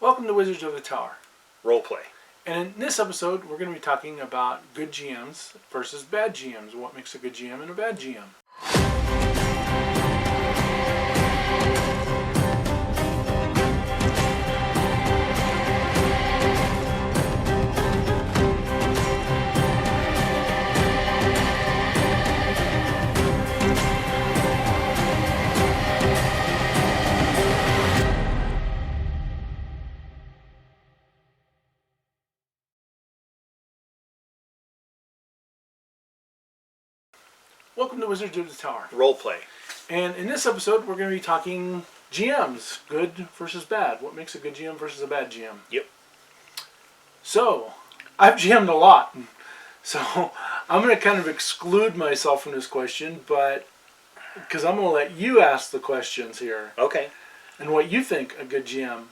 Welcome to Wizards of the Tower. Roleplay. And in this episode, we're going to be talking about good GMs versus bad GMs. What makes a good GM and a bad GM. Welcome to Wizards of the Tower. Roleplay. And in this episode, we're going to be talking GMs, good versus bad. What makes a good GM versus a bad GM? Yep. So, I've GM'd a lot. So, I'm going to kind of exclude myself from this question, but because I'm going to let you ask the questions here. Okay. And what you think a good GM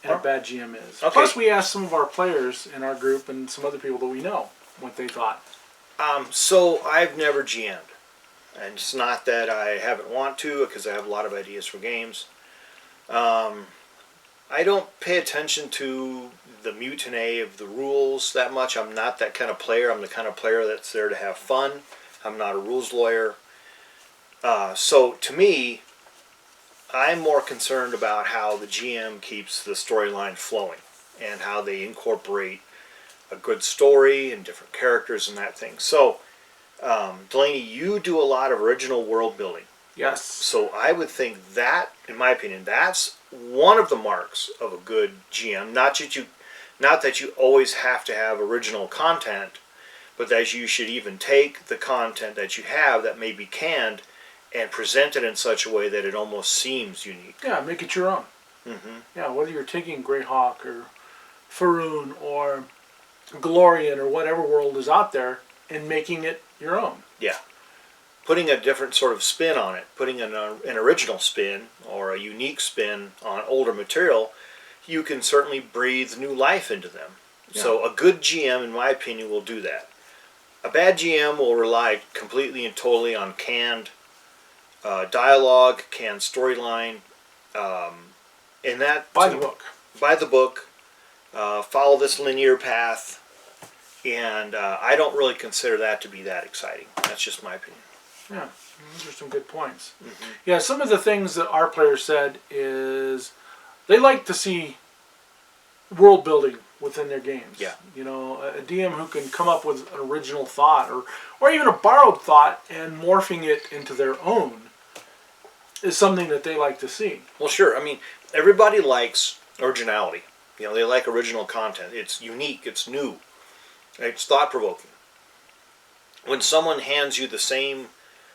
and a bad GM is. Okay. Plus, we asked some of our players in our group and some other people that we know what they thought. So I've never GM'd, and it's not that I haven't want to, because I have a lot of ideas for games. I don't pay attention to the mutiny of the rules that much. I'm not that kind of player. I'm the kind of player that's there to have fun. I'm not a rules lawyer. So to me, I'm more concerned about how the GM keeps the storyline flowing and how they incorporate a good story and different characters and that thing. So, Delaney, you do a lot of original world building. Yes. So I would think that, in my opinion, that's one of the marks of a good GM. Not that you always have to have original content, but that you should even take the content that you have that may be canned and present it in such a way that it almost seems unique. Yeah, make it your own. Mm-hmm. Yeah, whether you're taking Greyhawk or Faroon or Glorian or whatever world is out there and making it your own. Yeah. Putting a different sort of spin on it, putting an original spin or a unique spin on older material, you can certainly breathe new life into them. Yeah. So a good GM, in my opinion, will do that. A bad GM will rely completely and totally on canned dialogue, canned storyline, and that... By the book. By the book. Follow this linear path, and I don't really consider that to be that exciting. That's just my opinion. Yeah, those are some good points. Mm-hmm. Yeah, some of the things that our players said is they like to see world building within their games. Yeah. You know, a DM who can come up with an original thought or even a borrowed thought and morphing it into their own is something that they like to see. Well, sure. I mean, everybody likes originality. You know, they like original content. It's unique. It's new. It's thought-provoking. When someone hands you the same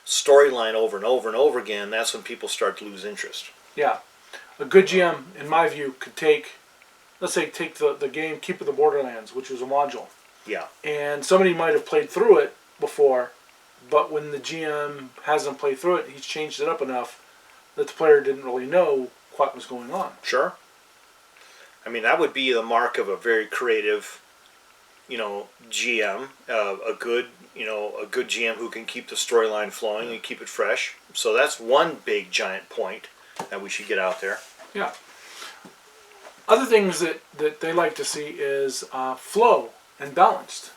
storyline over and over and over again, that's when people start to lose interest. Yeah. A good GM, in my view, could take the game Keep of the Borderlands, which was a module. Yeah. And somebody might have played through it before, but when the GM hasn't played through it, he's changed it up enough that the player didn't really know what was going on. Sure. I mean, that would be the mark of a very creative, GM. A good GM who can keep the storyline flowing and keep it fresh. So that's one big giant point that we should get out there. Yeah. Other things that they like to see is flow and balanced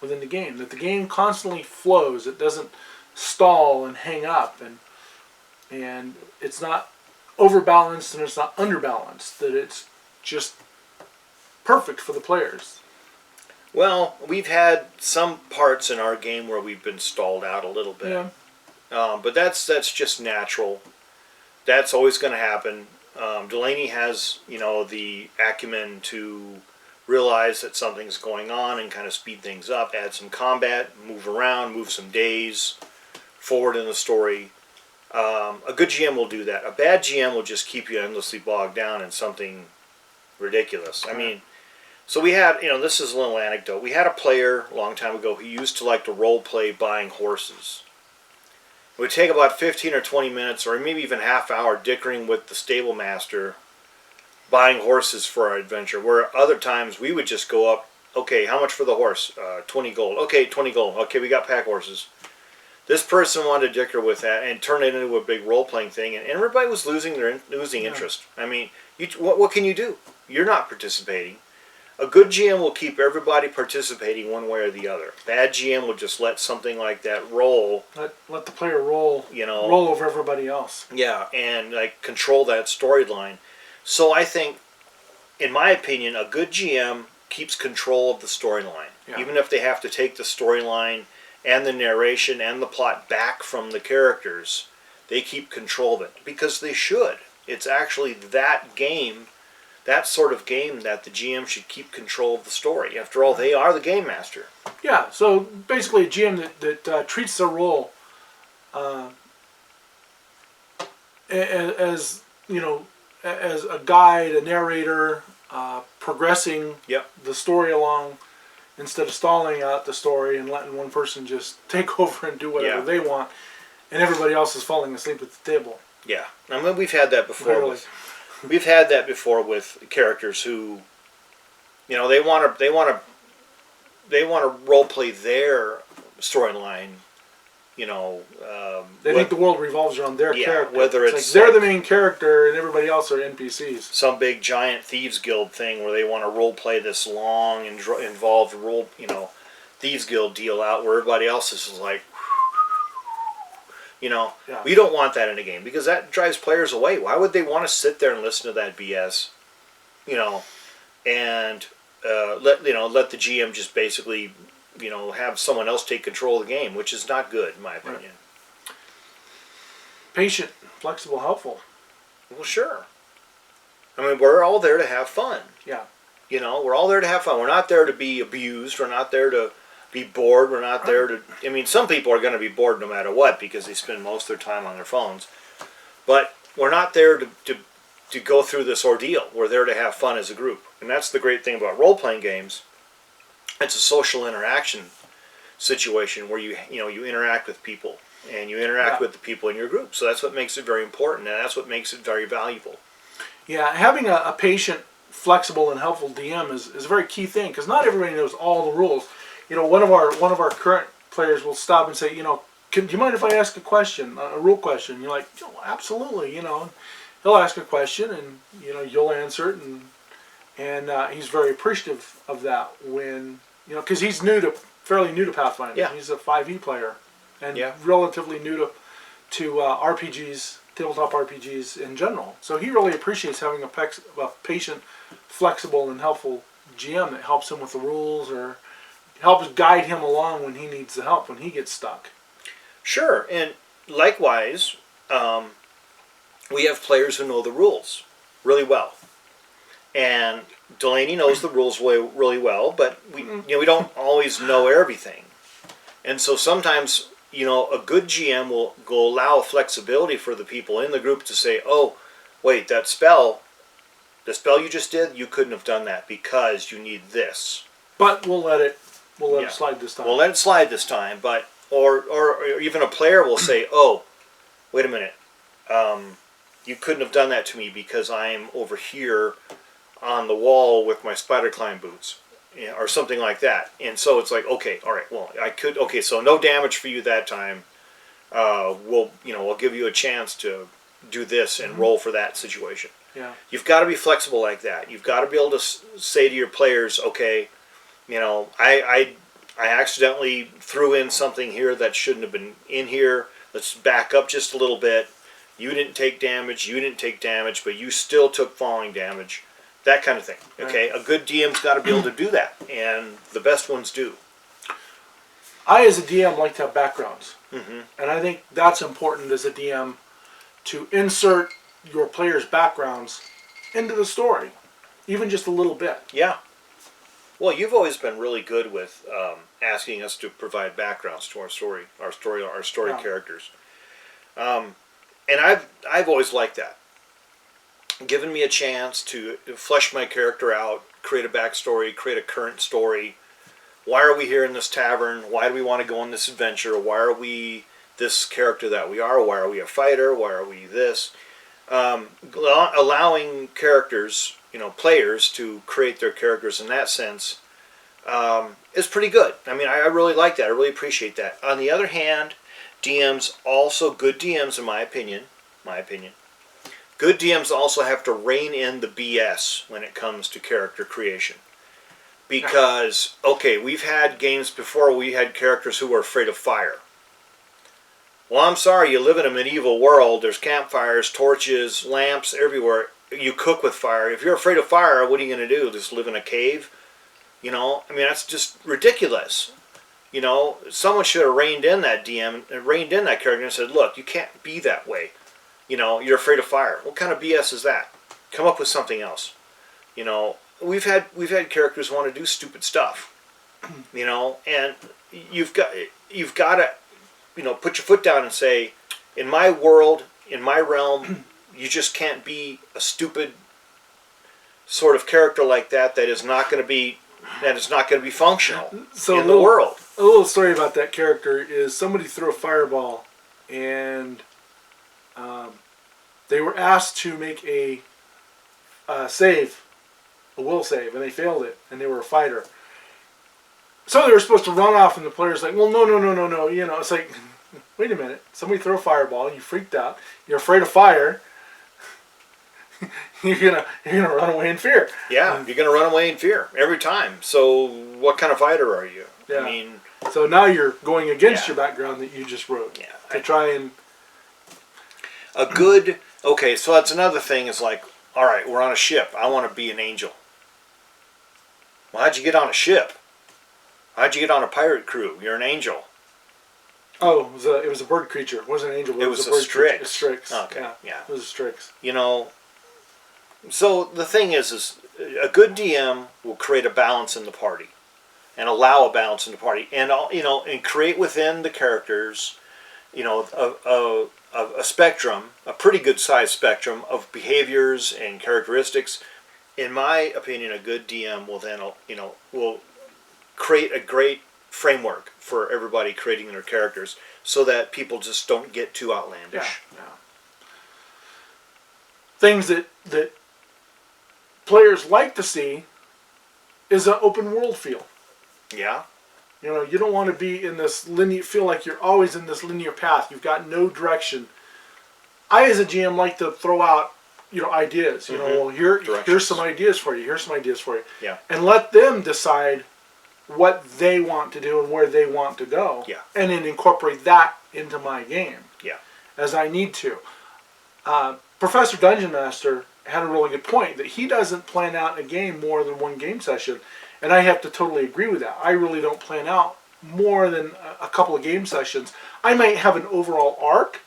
within the game. That the game constantly flows. It doesn't stall and hang up, and it's not overbalanced and it's not underbalanced. That it's just perfect for the players. Well, we've had some parts in our game where we've been stalled out a little bit. Yeah. But that's just natural. That's always going to happen. Delaney has, the acumen to realize that something's going on and kind of speed things up, add some combat, move around, move some days forward in the story. A good GM will do that. A bad GM will just keep you endlessly bogged down in something ridiculous. I mean, so we had, this is a little anecdote. We had a player a long time ago who used to like to role play buying horses. It would take about 15 or 20 minutes or maybe even half hour dickering with the stable master buying horses for our adventure, where other times we would just go up, okay, how much for the horse? 20 gold. Okay, 20 gold. Okay, we got pack horses. This person wanted to dicker with that and turn it into a big role-playing thing, and everybody was losing interest. I mean, what can you do? you're not participating. A good GM will keep everybody participating one way or the other. Bad GM will just let something like that roll. Let the player roll. Roll over everybody else. Yeah, and like control that storyline. So I think, in my opinion, a good GM keeps control of the storyline, even if they have to take the storyline and the narration and the plot back from the characters. They keep control of it because they should. It's actually that game. That sort of game that the GM should keep control of the story. After all, they are the game master. Yeah, so basically a GM that treats their role as, as a guide, a narrator, progressing the story along instead of stalling out the story and letting one person just take over and do whatever they want, and everybody else is falling asleep at the table. Yeah, I mean, we've had that before. Really. We've had that before with characters who, they want to role play their storyline. They think the world revolves around their character. Whether it's they're the main character and everybody else are NPCs. Some big giant thieves guild thing where they want to role play this long and involved thieves guild deal out where everybody else is like. We don't want that in a game because that drives players away. Why would they want to sit there and listen to that BS? And let the GM just basically, have someone else take control of the game, which is not good in my opinion. Right. Patient, flexible, helpful. Well, sure. I mean, we're all there to have fun. Yeah. We're all there to have fun. We're not there to be abused. We're not there to be bored. We're not there to. I mean, some people are going to be bored no matter what because they spend most of their time on their phones. But we're not there to go through this ordeal. We're there to have fun as a group, and that's the great thing about role-playing games. It's a social interaction situation where you interact with people and you interact with the people in your group. So that's what makes it very important, and that's what makes it very valuable. Yeah, having a patient, flexible, and helpful DM is a very key thing because not everybody knows all the rules. One of our current players will stop and say, do you mind if I ask a question, a rule question? You're like, absolutely, He'll ask a question and, you'll answer it and he's very appreciative of that when, because he's fairly new to Pathfinder. Yeah. He's a 5e player and relatively new to RPGs, tabletop RPGs in general. So he really appreciates having a patient, flexible, and helpful GM that helps him with the rules or helps guide him along when he needs the help, when he gets stuck. Sure, and likewise, we have players who know the rules really well. And Delaney knows the rules really well, but we don't always know everything. And so sometimes, a good GM will allow flexibility for the people in the group to say, oh, wait, the spell you just did, you couldn't have done that because you need this. But we'll let it slide this time. We'll let it slide this time, but or even a player will say, "Oh, wait a minute, you couldn't have done that to me because I'm over here on the wall with my spider climb boots," or something like that. And so it's like, okay, all right, well, I could, okay, so no damage for you that time. We'll give you a chance to do this and roll for that situation. Yeah, you've got to be flexible like that. You've got to be able to say to your players, okay. I accidentally threw in something here that shouldn't have been in here. Let's back up just a little bit. You didn't take damage, but you still took falling damage. That kind of thing. Okay, a good DM's got to be able to do that, and the best ones do. I, as a DM, like to have backgrounds. Mm-hmm. And I think that's important as a DM to insert your players' backgrounds into the story, even just a little bit. Yeah. Well, you've always been really good with asking us to provide backgrounds to our story characters, and I've always liked that. Given me a chance to flesh my character out, create a backstory, create a current story. Why are we here in this tavern? Why do we want to go on this adventure? Why are we this character that we are? Why are we a fighter? Why are we this? Allowing characters, players to create their characters in that sense is pretty good. I mean, I really like that. I really appreciate that. On the other hand, DMs, also good DMs in my opinion, Good DMs also have to rein in the BS when it comes to character creation. Because, okay, we've had games before we had characters who were afraid of fire. Well, I'm sorry, you live in a medieval world. There's campfires, torches, lamps everywhere. You cook with fire. If you're afraid of fire, what are you going to do? Just live in a cave? You know, I mean, that's just ridiculous. You know, someone should have reined in that DM, reined in that character and said, look, you can't be that way. You know, you're afraid of fire. What kind of BS is that? Come up with something else. You know, we've had characters who want to do stupid stuff. You know, and you've got to, you know, put your foot down and say, in my world, in my realm, you just can't be a stupid sort of character like that is not going to be functional in the world. A little story about that character is somebody threw a fireball, and they were asked to make a save, a will save, and they failed it, and they were a fighter. So they were supposed to run off, and the player's like, well, no. You know, it's like, wait a minute. Somebody threw a fireball, you freaked out, you're afraid of fire. You're gonna run away in fear. Yeah, you're gonna run away in fear every time. So what kind of fighter are you? Yeah. I mean, so now you're going against your background that you just wrote. Yeah. To try and okay, so that's another thing. Is like, all right, we're on a ship. I want to be an angel. Well, how'd you get on a ship? How'd you get on a pirate crew? You're an angel. Oh, it was a bird creature. It wasn't an angel. But it was a bird Strix. Creature. A Strix. Okay. Yeah. It was a Strix. You know. So the thing is a good DM will create a balance in the party, and allow a balance in the party, and and create within the characters, you know, a spectrum, a pretty good sized spectrum of behaviors and characteristics. In my opinion, a good DM will then, will create a great framework for everybody creating their characters, so that people just don't get too outlandish. Yeah. Things that players like to see is an open world feel. Yeah. You know, you don't want to be in this feel like you're always in this linear path. You've got no direction. I, as a GM, like to throw out, ideas. You know, well, here's some ideas for you. Here's some ideas for you. Yeah. And let them decide what they want to do and where they want to go. Yeah. And then incorporate that into my game. Yeah. As I need to. Professor Dungeon Master had a really good point that he doesn't plan out a game more than one game session, and I have to totally agree with that. I really don't plan out more than a couple of game sessions. I might have an overall arc,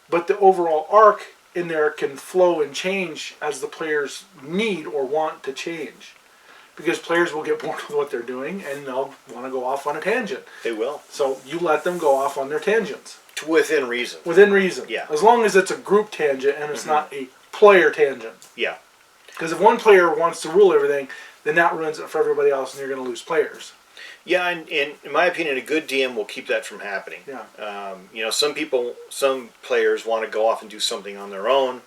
but the overall arc in there can flow and change as the players need or want to change, because players will get bored with what they're doing and they'll want to go off on a tangent. They will. So you let them go off on their tangents. Within reason. Within reason. Yeah. As long as it's a group tangent and it's not a player tangent. Yeah. Because if one player wants to rule everything, then that ruins it for everybody else, and you're going to lose players. Yeah, and in my opinion, a good DM will keep that from happening. Yeah. Some players want to go off and do something on their own.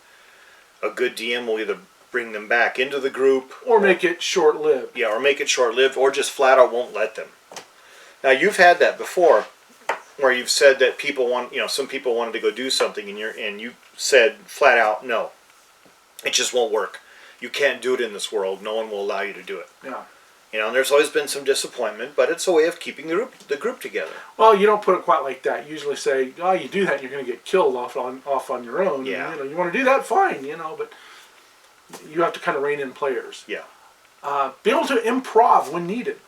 A good DM will either bring them back into the group, or make it short-lived. Yeah, or make it short-lived, or just flat out won't let them. Now, you've had that before, where you've said that some people wanted to go do something, and you said flat out, no, it just won't work. You can't do it in this world. No one will allow you to do it. Yeah. And there's always been some disappointment, but it's a way of keeping the group together. Well, you don't put it quite like that. You usually say, oh, you do that, you're going to get killed off on your own. Yeah. And, you want to do that, fine, but you have to kind of rein in players. Yeah. Be able to improv when needed.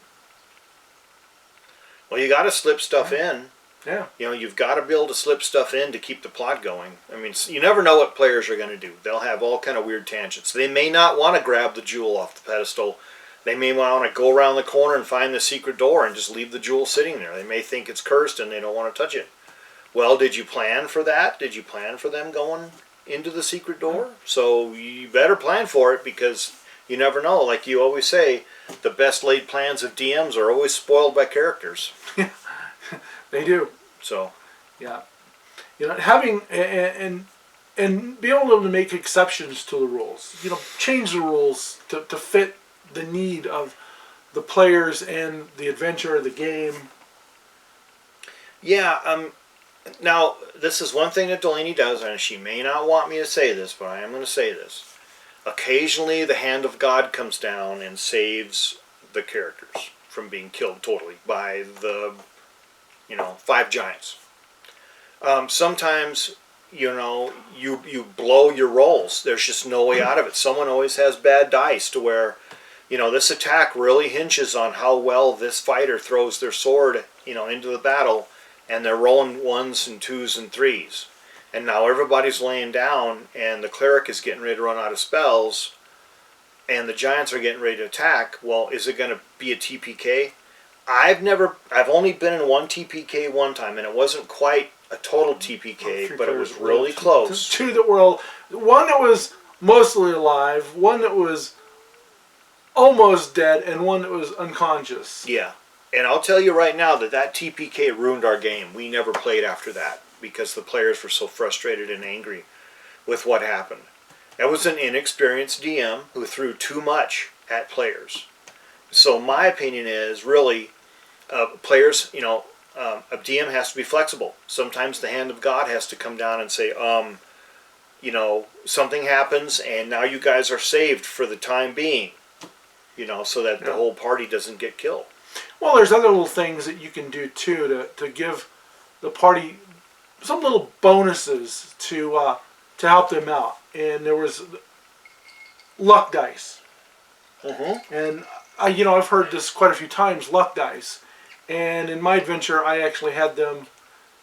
Well, you got to slip stuff in. Yeah. You've got to be able to slip stuff in to keep the plot going. I mean, you never know what players are going to do. They'll have all kind of weird tangents. They may not want to grab the jewel off the pedestal. They may want to go around the corner and find the secret door and just leave the jewel sitting there. They may think it's cursed and they don't want to touch it. Well, did you plan for that? Did you plan for them going into the secret door? So you better plan for it, because you never know. Like you always say, the best laid plans of DMs are always spoiled by characters. They do. So, yeah, having and be able to make exceptions to the rules. Change the rules to fit the need of the players and the adventure of the game. Yeah, Now, this is one thing that Delaney does, and she may not want me to say this, but I am going to say this. Occasionally, the hand of God comes down and saves the characters from being killed totally by the, 5 giants. Sometimes, you blow your rolls. There's just no way out of it. Someone always has bad dice to where, this attack really hinges on how well this fighter throws their sword, into the battle, and they're rolling 1s and 2s and 3s. And now everybody's laying down, and the cleric is getting ready to run out of spells, and the giants are getting ready to attack. Well, is it going to be a TPK? I've only been in one TPK one time, and it wasn't quite a total TPK, but it was really close. Two that were, one that was mostly alive, one that was almost dead, and one that was unconscious. Yeah. And I'll tell you right now that TPK ruined our game. We never played after that because the players were so frustrated and angry with what happened. That was an inexperienced DM who threw too much at players. So my opinion is really players, a DM has to be flexible. Sometimes the hand of God has to come down and say, something happens and now you guys are saved for the time being, so that the whole party doesn't get killed. Well, there's other little things that you can do too to give the party some little bonuses to help them out. And there was luck dice. Mm-hmm. And I've heard this quite a few times, luck dice. And in my adventure, I actually had them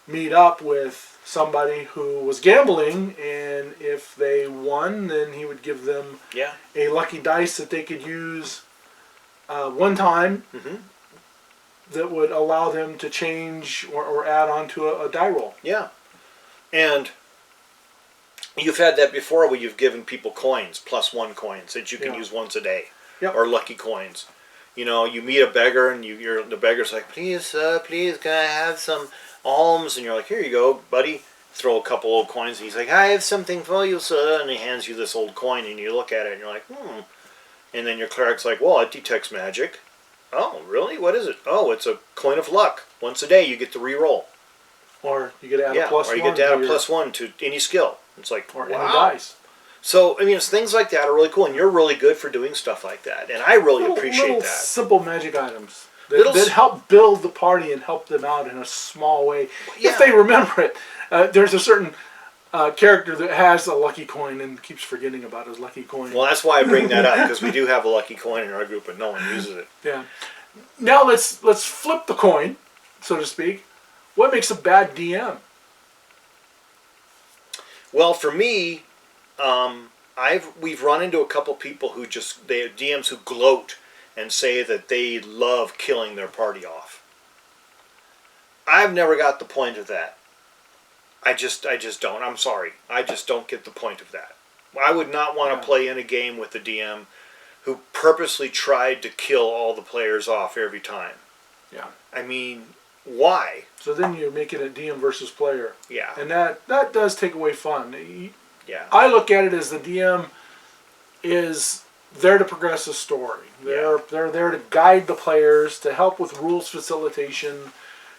meet up with somebody who was gambling, and if they won, then he would give them a lucky dice that they could use one time. Mm-hmm. That would allow them to change or add on to a die roll. Yeah. And you've had that before where you've given people coins, +1 coins, that you can use once a day. Yep. Or lucky coins. You meet a beggar and the beggar's like, please, can I have some alms? And you're like, here you go, buddy. Throw a couple old coins. And he's like, I have something for you, sir. And he hands you this old coin and you look at it and you're like, And then your cleric's like, well, it detects magic. Oh, really? What is it? Oh, it's a coin of luck. Once a day you get to re-roll. Or you get to add a +1. Or you get to add a +1 to any skill. It's like, or wow. any dice. So, it's things like that are really cool, and you're really good for doing stuff like that. And I really appreciate little that. Simple magic items that help build the party and help them out in a small way. If they remember it. There's a certain character that has a lucky coin and keeps forgetting about his lucky coin. Well, that's why I bring that up, because we do have a lucky coin in our group, but no one uses it. Yeah. Now let's flip the coin, so to speak. What makes a bad DM? Well, for me, we've run into a couple people who they have DMs who gloat and say that they love killing their party off. I've never got the point of that. I just don't. I'm sorry. I just don't get the point of that. I would not want to play in a game with a DM who purposely tried to kill all the players off every time. Yeah. I mean, why? So then you make it a DM versus player. Yeah. And that does take away fun. Yeah. I look at it as the DM is there to progress the story. They're there to guide the players, to help with rules facilitation,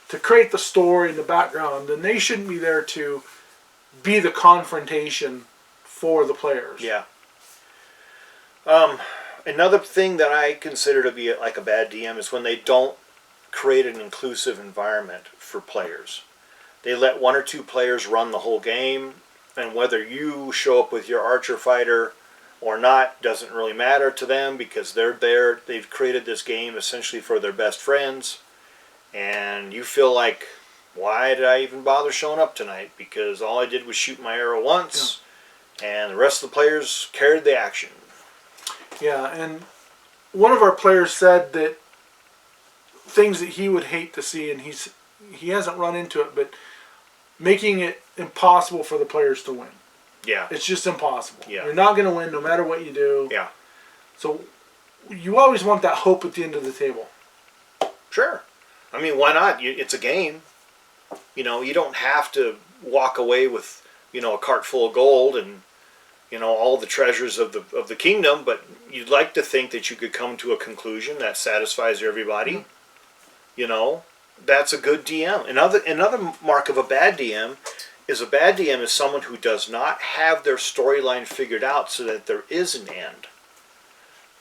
to create the story in the background, and they shouldn't be there to be the confrontation for the players. Yeah. Another thing that I consider to be like a bad DM is when they don't create an inclusive environment for players. They let 1 or 2 players run the whole game, and whether you show up with your archer fighter or not doesn't really matter to them because they're there. They've created this game essentially for their best friends, and you feel like, why did I even bother showing up tonight? Because all I did was shoot my arrow once, and the rest of the players carried the action. Yeah, and one of our players said that things that he would hate to see, and he hasn't run into it, but making it impossible for the players to win. Yeah. It's just impossible. Yeah. You're not going to win no matter what you do. Yeah. So you always want that hope at the end of the table. Sure. I mean, why not? It's a game. You don't have to walk away with, a cart full of gold and, all the treasures of the kingdom, but you'd like to think that you could come to a conclusion that satisfies everybody. that's a good DM. Another mark of a bad DM is someone who does not have their storyline figured out so that there is an end.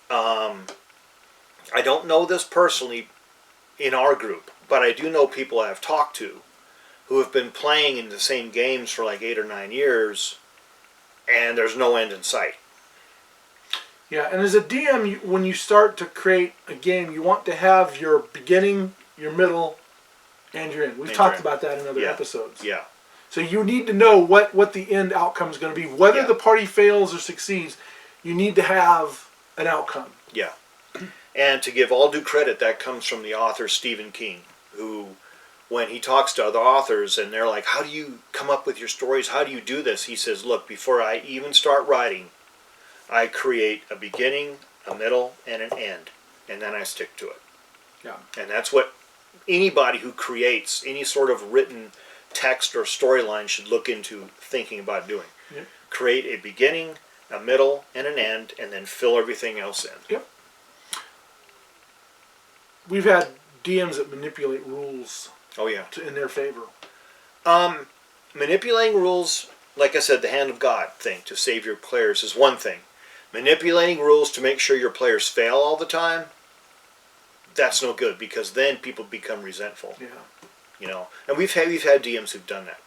I don't know this personally in our group, but I do know people I've talked to who have been playing in the same games for like 8 or 9 years, and there's no end in sight. Yeah, and as a DM, when you start to create a game, you want to have your beginning, your middle, and your end. We've talked about that in other episodes. Yeah. So you need to know what the end outcome is going to be. Whether the party fails or succeeds, you need to have an outcome. Yeah. And to give all due credit, that comes from the author Stephen King, who, when he talks to other authors and they're like, how do you come up with your stories? How do you do this? He says, look, before I even start writing, I create a beginning, a middle, and an end. And then I stick to it. Yeah. And that's what anybody who creates any sort of written text or storyline should look into thinking about doing. Yep. Create a beginning, a middle, and an end, and then fill everything else in. Yep. We've had DMs that manipulate rules. Oh yeah. In their favor. Manipulating rules, like I said, the hand of God thing to save your players is one thing. Manipulating rules to make sure your players fail all the time, that's no good, because then people become resentful. Yeah. You know, and we've had DMs who've done that.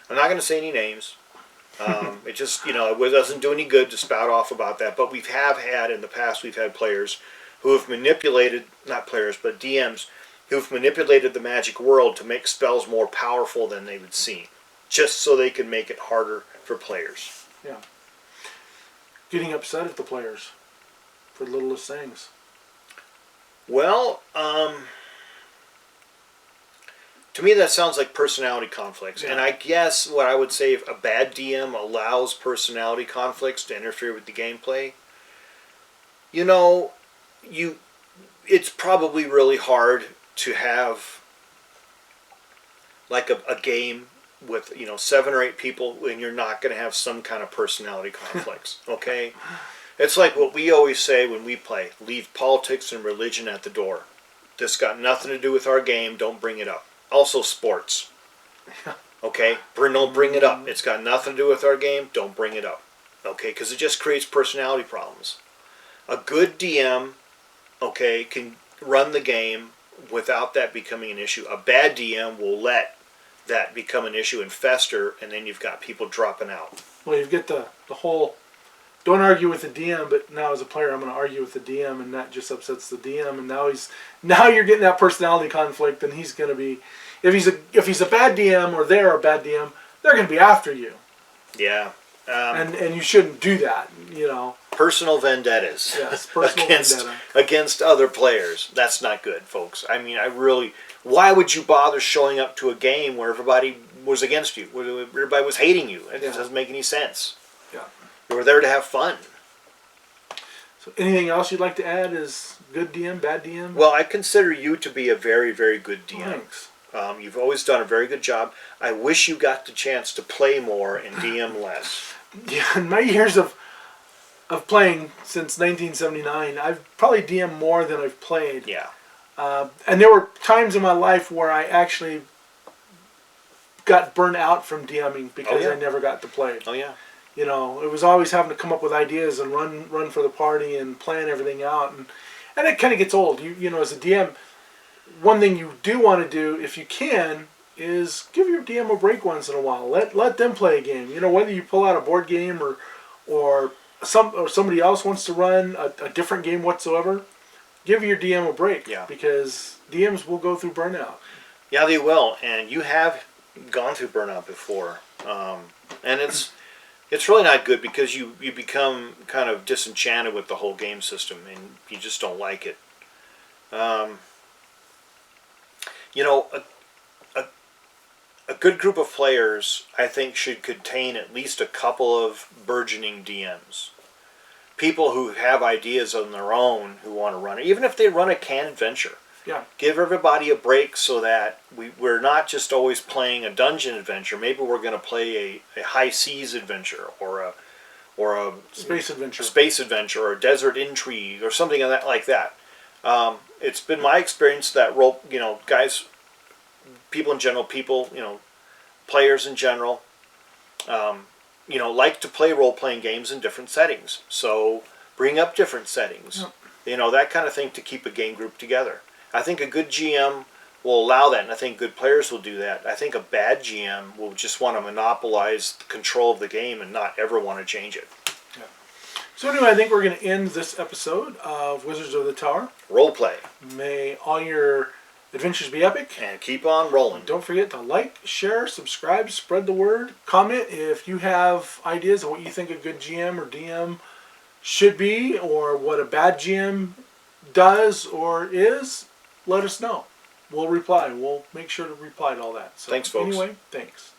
I'm not going to say any names. It just, it doesn't do any good to spout off about that. But we've had in the past, we've had players who have manipulated, not players, but DMs who've manipulated the magic world to make spells more powerful than they would seem, just so they can make it harder for players. Yeah. Getting upset at the players for the littlest things. Well, to me that sounds like personality conflicts. Yeah. And I guess what I would say, if a bad DM allows personality conflicts to interfere with the gameplay, it's probably really hard to have like a game with 7 or 8 people when you're not going to have some kind of personality conflicts. Okay, it's like what we always say when we play: leave politics and religion at the door. This got nothing to do with our game, don't bring it up. Also sports, okay, don't bring it up. It's got nothing to do with our game, don't bring it up. Okay, because it just creates personality problems. A good DM, okay, can run the game without that becoming an issue. A bad DM will let that become an issue and fester, and then you've got people dropping out. Well, you get the whole, don't argue with the DM, but now as a player I'm going to argue with the DM, and that just upsets the DM, and now you're getting that personality conflict, and he's going to be, if he's a bad DM or they're a bad DM, they're going to be after you. Yeah. And you shouldn't do that, Personal vendettas. Yes, personal vendetta. Against other players. That's not good, folks. I mean, why would you bother showing up to a game where everybody was against you, where everybody was hating you? It just doesn't make any sense. Yeah. You were there to have fun. So anything else you'd like to add as good DM, bad DM? Well, I consider you to be a very, very good DM. Thanks. You've always done a very good job. I wish you got the chance to play more and DM less. Yeah, in my years of playing since 1979, I've probably DM'd more than I've played. Yeah. And there were times in my life where I actually got burnt out from DMing because I never got to play it. Oh, yeah. It was always having to come up with ideas and run for the party and plan everything out. And it kind of gets old. As a DM, one thing you do want to do, if you can, is give your DM a break once in a while. Let them play a game. Whether you pull out a board game or somebody else wants to run a different game whatsoever, give your DM a break. Yeah. Because DMs will go through burnout. Yeah, they will. And you have gone through burnout before. And it's really not good, because you become kind of disenchanted with the whole game system and you just don't like it. A good group of players, I think, should contain at least a couple of burgeoning DMs. People who have ideas on their own who want to run it, even if they run a canned adventure. Yeah. Give everybody a break so that we're not just always playing a dungeon adventure. Maybe we're going to play a high seas adventure or a space adventure or a desert intrigue or something like that. It's been my experience that guys people in general, players in general, like to play role-playing games in different settings. So bring up different settings, that kind of thing to keep a game group together. I think a good GM will allow that, and I think good players will do that. I think a bad GM will just want to monopolize the control of the game and not ever want to change it. Yeah. So anyway, I think we're going to end this episode of Wizards of the Tower. Role play. May all your adventures be epic. And keep on rolling. Don't forget to like, share, subscribe, spread the word. Comment if you have ideas of what you think a good GM or DM should be, or what a bad GM does or is. Let us know. We'll reply. We'll make sure to reply to all that. So thanks, folks. Anyway, thanks.